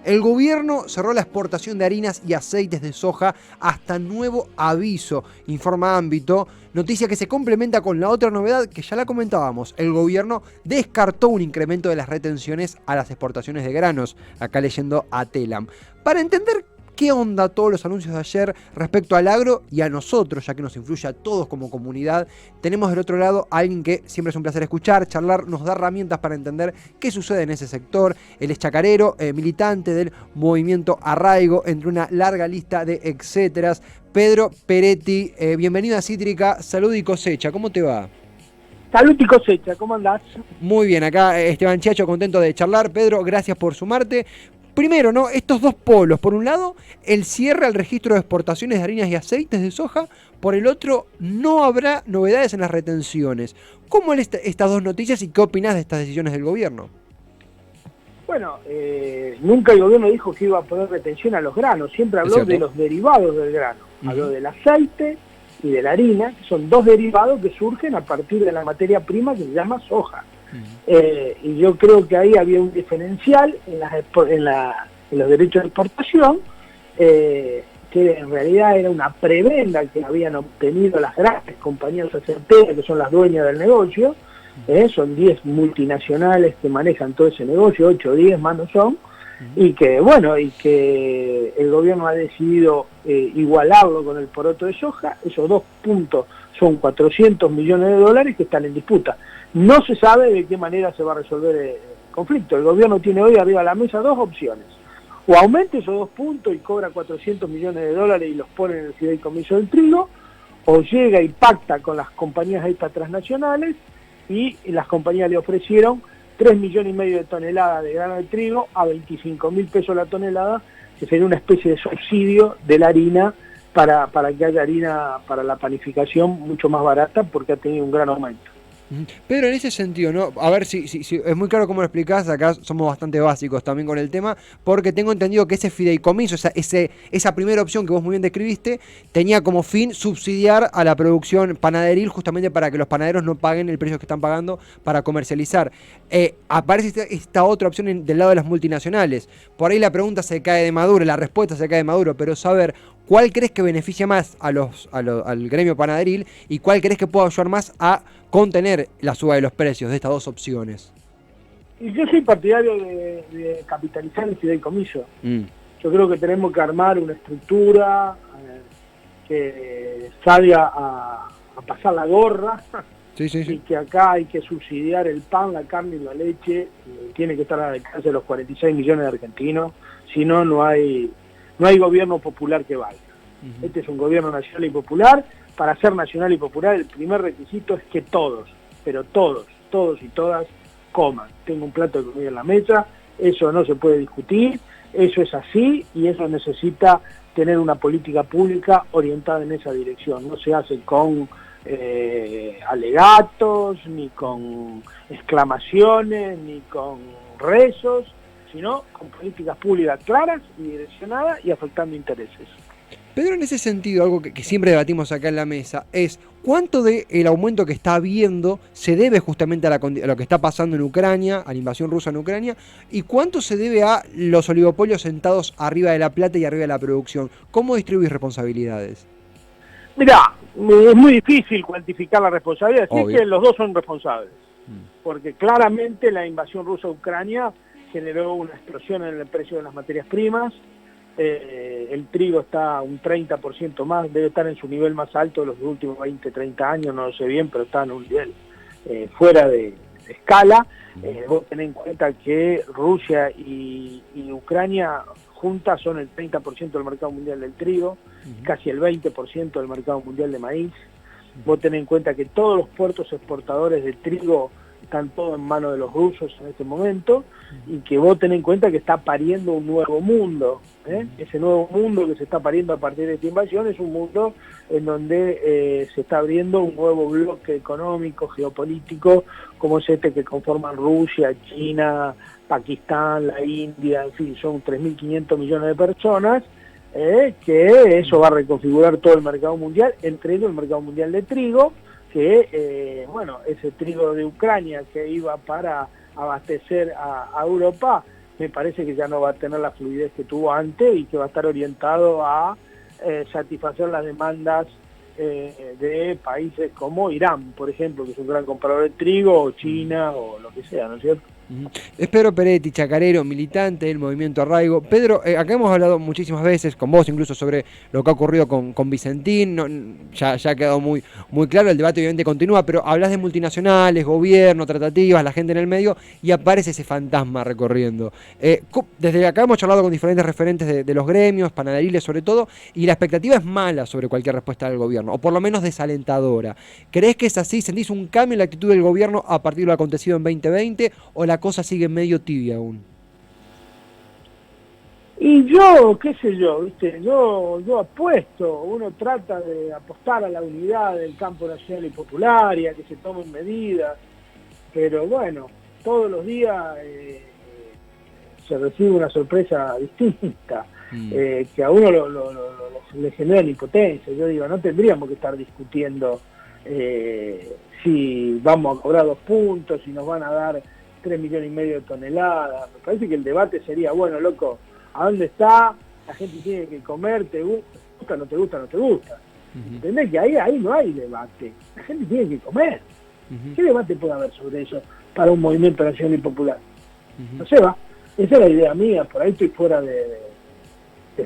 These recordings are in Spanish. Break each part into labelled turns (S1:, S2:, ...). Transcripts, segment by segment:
S1: El gobierno cerró la exportación de harinas y aceites de soja hasta nuevo aviso, informa Ámbito. Noticia que se complementa con la otra novedad que ya la comentábamos. El gobierno descartó un incremento de las retenciones a las exportaciones de granos. Acá leyendo a Telam. Para entender qué onda todos los anuncios de ayer respecto al agro y a nosotros, ya que nos influye a todos como comunidad, tenemos del otro lado a alguien que siempre es un placer escuchar, charlar, nos da herramientas para entender qué sucede en ese sector. Él es chacarero, militante del movimiento Arraigo, entre una larga lista de etcéteras. Pedro Peretti, bienvenido a Cítrica, Salud y Cosecha, ¿cómo te va?
S2: Salud y Cosecha, ¿cómo andás?
S1: Muy bien, acá Esteban Chiacho, contento de charlar. Pedro, gracias por sumarte. Primero, ¿no? Estos dos polos. Por un lado, el cierre al registro de exportaciones de harinas y aceites de soja. Por el otro, no habrá novedades en las retenciones. ¿Cómo leen estas dos noticias y qué opinás de estas decisiones del gobierno?
S2: Bueno, nunca el gobierno dijo que iba a poner retención a los granos. Siempre habló de los derivados del grano. Habló del aceite y de la harina, que son dos derivados que surgen a partir de la materia prima que se llama soja. Y yo creo que ahí había un diferencial en los derechos de exportación, que en realidad era una prebenda que habían obtenido las grandes compañías aceiteras, que son las dueñas del negocio. Son 10 multinacionales que manejan todo ese negocio, 8 o 10 más no son, y que el gobierno ha decidido igualarlo con el poroto de soja. Esos dos puntos son 400 millones de dólares que están en disputa. No se sabe de qué manera se va a resolver el conflicto. El gobierno tiene hoy arriba de la mesa dos opciones: o aumenta esos dos puntos y cobra 400 millones de dólares y los pone en el fideicomiso del trigo, o llega y pacta con las compañías estas transnacionales, y las compañías le ofrecieron 3,5 millones de toneladas de grano de trigo a 25.000 pesos la tonelada, que sería una especie de subsidio de la harina para que haya harina para la panificación mucho más barata, porque ha tenido un gran aumento.
S1: Pedro, en ese sentido, ¿no? A ver si es muy claro cómo lo explicás. Acá somos bastante básicos también con el tema, porque tengo entendido que ese fideicomiso, esa primera opción que vos muy bien describiste, tenía como fin subsidiar a la producción panaderil, justamente para que los panaderos no paguen el precio que están pagando para comercializar. Aparece esta otra opción del lado de las multinacionales. Por ahí la pregunta se cae de Maduro, la respuesta se cae de Maduro, pero saber ¿cuál crees que beneficia más al gremio panaderil y cuál crees que puede ayudar más a contener la suba de los precios de estas dos opciones?
S2: Y yo soy partidario de capitalizar el fideicomiso. Yo creo que tenemos que armar una estructura que salga a pasar la gorra. Sí. Y que acá hay que subsidiar el pan, la carne y la leche. Tiene que estar al alcance de los 46 millones de argentinos. Si no, no hay gobierno popular que valga. Este es un gobierno nacional y popular. Para ser nacional y popular, el primer requisito es que todos, pero todos y todas coman. Tengo un plato de comida en la mesa, eso no se puede discutir, eso es así, y eso necesita tener una política pública orientada en esa dirección. No se hace con alegatos, ni con exclamaciones, ni con rezos, sino con políticas públicas claras y direccionadas y afectando intereses.
S1: Pedro, en ese sentido, algo que siempre debatimos acá en la mesa es cuánto del aumento que está habiendo se debe justamente a lo que está pasando en Ucrania, a la invasión rusa en Ucrania, y cuánto se debe a los oligopolios sentados arriba de la plata y arriba de la producción. ¿Cómo distribuís responsabilidades?
S2: Mirá, es muy difícil cuantificar la responsabilidad, así que los dos son responsables, porque claramente la invasión rusa a Ucrania generó una explosión en el precio de las materias primas. El trigo está un 30% más, debe estar en su nivel más alto de los últimos 20, 30 años, no lo sé bien, pero está en un nivel fuera de escala. Vos tenés en cuenta que Rusia y Ucrania juntas son el 30% del mercado mundial del trigo, casi el 20% del mercado mundial de maíz. Vos tenés en cuenta que todos los puertos exportadores de trigo están todos en manos de los rusos en este momento, y que vos tenés en cuenta que está pariendo un nuevo mundo. Ese nuevo mundo que se está pariendo a partir de esta invasión es un mundo en donde se está abriendo un nuevo bloque económico, geopolítico, como es este que conforman Rusia, China, Pakistán, la India, en fin, son 3.500 millones de personas, que eso va a reconfigurar todo el mercado mundial, entre ellos el mercado mundial de trigo, que, ese trigo de Ucrania que iba para abastecer a Europa, me parece que ya no va a tener la fluidez que tuvo antes y que va a estar orientado a satisfacer las demandas de países como Irán, por ejemplo, que es un gran comprador de trigo, o China, o lo que sea, ¿no es cierto?
S1: Es Pedro Peretti, chacarero, militante del Movimiento Arraigo. Pedro, acá hemos hablado muchísimas veces, con vos incluso, sobre lo que ha ocurrido con Vicentín. No, ya ha quedado muy claro, el debate obviamente continúa, pero hablas de multinacionales, gobierno, tratativas, la gente en el medio, y aparece ese fantasma recorriendo. Desde acá hemos charlado con diferentes referentes de los gremios, panaderiles sobre todo, y la expectativa es mala sobre cualquier respuesta del gobierno, o por lo menos desalentadora. ¿Creés que es así? ¿Sentís un cambio en la actitud del gobierno a partir de lo acontecido en 2020, o la cosa sigue medio tibia aún?
S2: Y yo, qué sé yo, ¿viste? Yo apuesto, uno trata de apostar a la unidad del campo nacional y popular y a que se tomen medidas, pero bueno, todos los días se recibe una sorpresa distinta, que a uno le generan impotencia. Yo digo, no tendríamos que estar discutiendo si vamos a cobrar 2 puntos, si nos van a dar 3,5 millones de toneladas. Me parece que el debate sería, bueno, loco, ¿a dónde está? La gente tiene que comer, ¿te gusta, no te gusta, no te gusta? ¿Entendés? Que ahí no hay debate. La gente tiene que comer. ¿Qué debate puede haber sobre eso para un movimiento nacional y popular? No se va. Esa es la idea mía. Por ahí estoy fuera de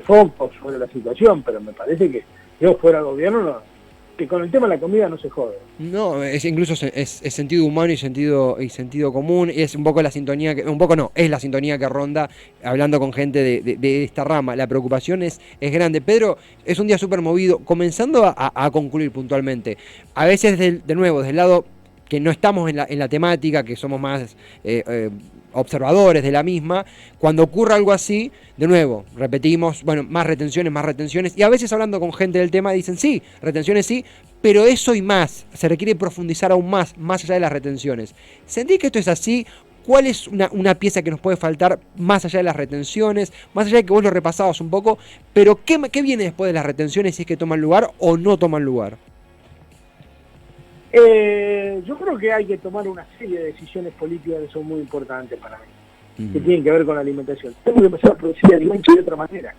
S2: foco sobre la situación, pero me parece que yo fuera gobierno que con el tema de la comida no se jode.
S1: No, incluso es sentido humano y sentido común, y es un poco la sintonía, es la sintonía que ronda hablando con gente de esta rama. La preocupación es grande. Pedro, es un día súper movido, comenzando a concluir puntualmente. A veces, de nuevo, del lado que no estamos en la temática, que somos más observadores de la misma, cuando ocurre algo así, de nuevo, repetimos, bueno, más retenciones, y a veces hablando con gente del tema dicen, sí, retenciones sí, pero eso y más, se requiere profundizar aún más allá de las retenciones. ¿Sentís que esto es así? ¿Cuál es una pieza que nos puede faltar más allá de las retenciones? Más allá de que vos lo repasabas un poco, pero ¿qué viene después de las retenciones, si es que toman lugar o no toman lugar?
S2: Yo creo que hay que tomar una serie de decisiones políticas que son muy importantes para mí, que tienen que ver con la alimentación. Tenemos que empezar a producir alimentos de otra manera,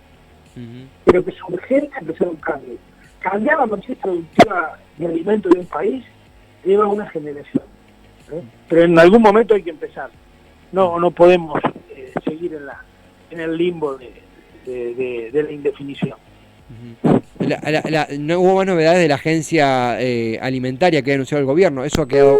S2: pero que es urgente empezar un cambio. Cambiar la matriz productiva de alimentos de un país lleva una generación, pero en algún momento hay que empezar. No podemos seguir en el limbo de la indefinición.
S1: No hubo más novedades de la agencia alimentaria que ha anunciado el gobierno. Eso ha quedado...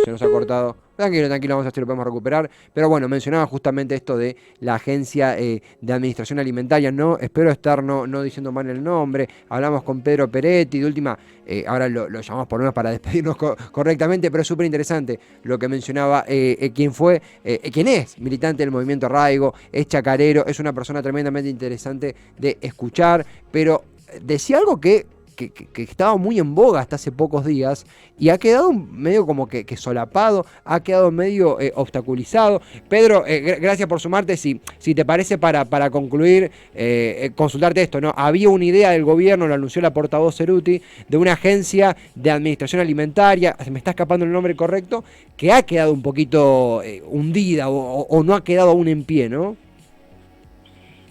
S1: se nos ha cortado. Tranquilo, vamos a ver si lo podemos recuperar. Pero bueno, mencionaba justamente esto de la agencia de administración alimentaria. No, espero estar no diciendo mal el nombre. Hablamos con Pedro Peretti, de última, ahora lo llamamos por lo menos para despedirnos correctamente, pero es súper interesante lo que mencionaba quién es militante del Movimiento Arraigo, es chacarero, es una persona tremendamente interesante de escuchar, pero decía algo que estaba muy en boga hasta hace pocos días y ha quedado medio como que solapado, ha quedado medio obstaculizado. Pedro, gracias por sumarte. Si te parece, para concluir, consultarte esto, ¿no? Había una idea del gobierno, lo anunció la portavoz Ceruti, de una agencia de administración alimentaria, se me está escapando el nombre correcto, que ha quedado un poquito hundida o no ha quedado aún en pie, ¿no?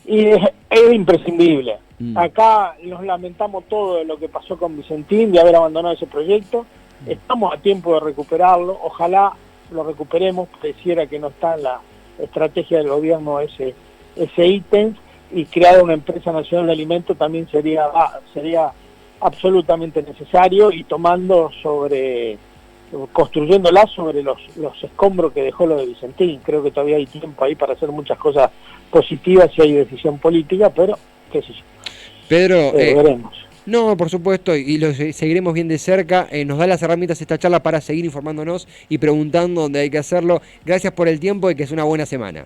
S2: Y es imprescindible. Acá nos lamentamos todo de lo que pasó con Vicentín, de haber abandonado ese proyecto. Estamos a tiempo de recuperarlo, ojalá lo recuperemos. Pareciera que no está en la estrategia del gobierno ese ítem, y crear una empresa nacional de alimentos también sería absolutamente necesario, y construyéndola sobre los escombros que dejó lo de Vicentín. Creo que todavía hay tiempo ahí para hacer muchas cosas positivas si hay decisión política, pero qué sé yo.
S1: Pedro,
S2: veremos.
S1: No, por supuesto, y lo seguiremos bien de cerca. Nos da las herramientas esta charla para seguir informándonos y preguntando dónde hay que hacerlo. Gracias por el tiempo y que es una buena semana.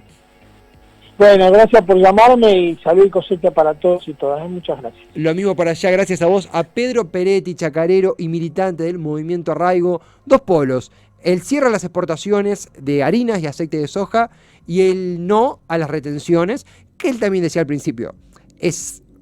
S2: Bueno, gracias por llamarme y salud y cosecha para todos y todas. Muchas gracias.
S1: Lo mismo para allá, gracias a vos, a Pedro Peretti, chacarero y militante del Movimiento Arraigo. Dos polos: el cierre a las exportaciones de harinas y aceite de soja y el no a las retenciones, que él también decía al principio.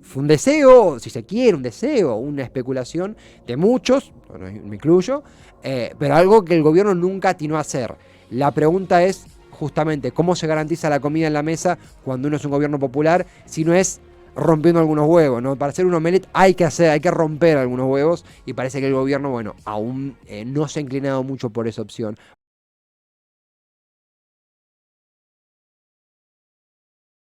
S1: Fue un deseo, si se quiere, una especulación de muchos, me incluyo, pero algo que el gobierno nunca atinó a hacer. La pregunta es, justamente cómo se garantiza la comida en la mesa cuando uno es un gobierno popular, si no es rompiendo algunos huevos, ¿no? Para hacer un omelette hay que romper algunos huevos, y parece que el gobierno, bueno, aún no se ha inclinado mucho por esa opción.